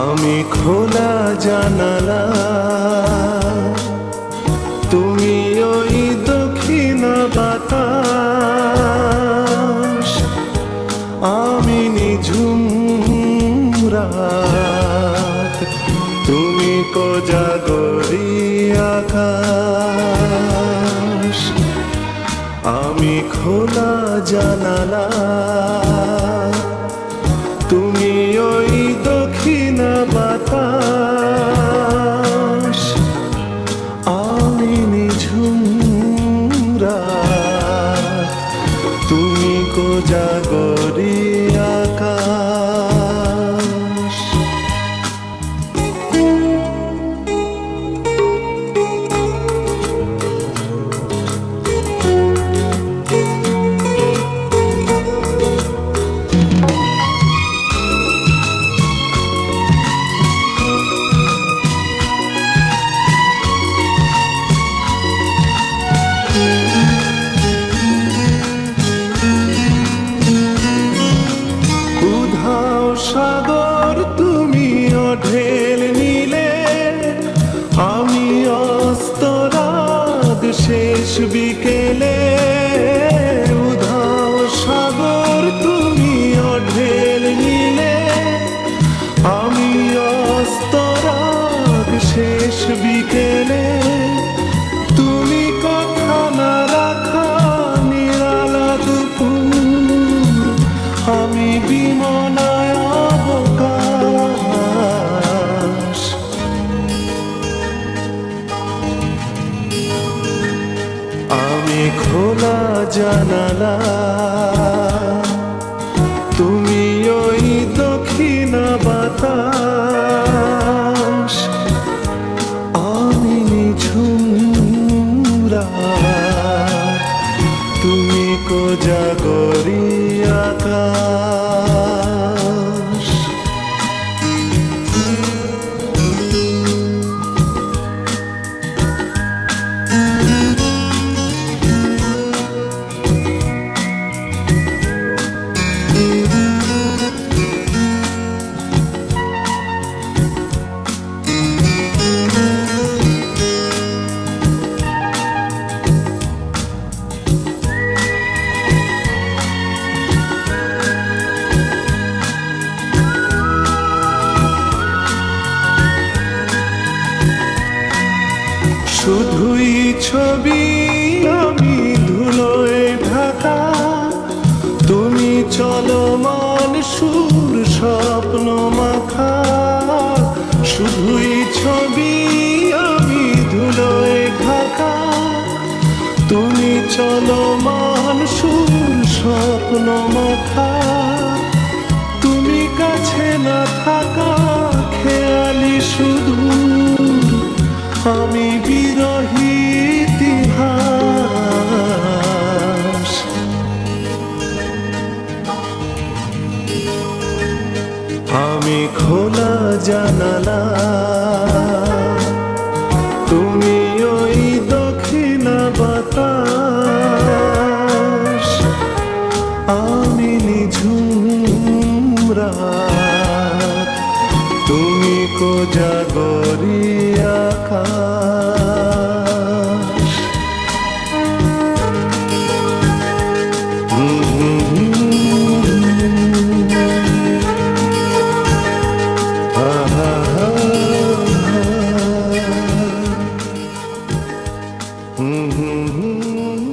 আমি খোলা জানালা, তুমি ওই দক্ষিণা বাতাস, আমি নিঝুম রাত, তুমি কোজাগরী আকাশ। আমি খোলা জানালা, তুমি ওই দক্ষিণা বাতাস, আমি নিঝুম রাত, তুমি কোজাগরী আকাশ। সাগর তুমি ঢেল নিলে, আমি অস্তরাত শেষ বিকেলে। উধাও সাগর তুমি ঢেল নিলে, আমি অস্তরাত শেষ বিকেলে। তুমি কথা না রাখা নিরালা দুপুর, আমি বিমনায় অবকাশ। আমি খোলা জানালা, তুমি ওই দক্ষিণা বাতাস, আমি নিঝুম রাত, তুমি কোজাগরী আকাশ। শুধুই ছবি আমি ধুলোয় ঢাকা, তুমি চলমান সুর স্বপ্ন মাখা। শুধুই ছবি আমি ধুলোয় ঢাকা, তুমি চলমান সুর স্বপ্ন মাখা। তুমি কাছে না থাকা খেয়ালি শুধু, আমি বিরহী ইতিহাস। আমি খোলা জানালা, তুমি ওই দক্ষিণা বাতাস, আমি নিঝুম রাত, তুমি কোজাগরী আকাশ। Mm-hmm.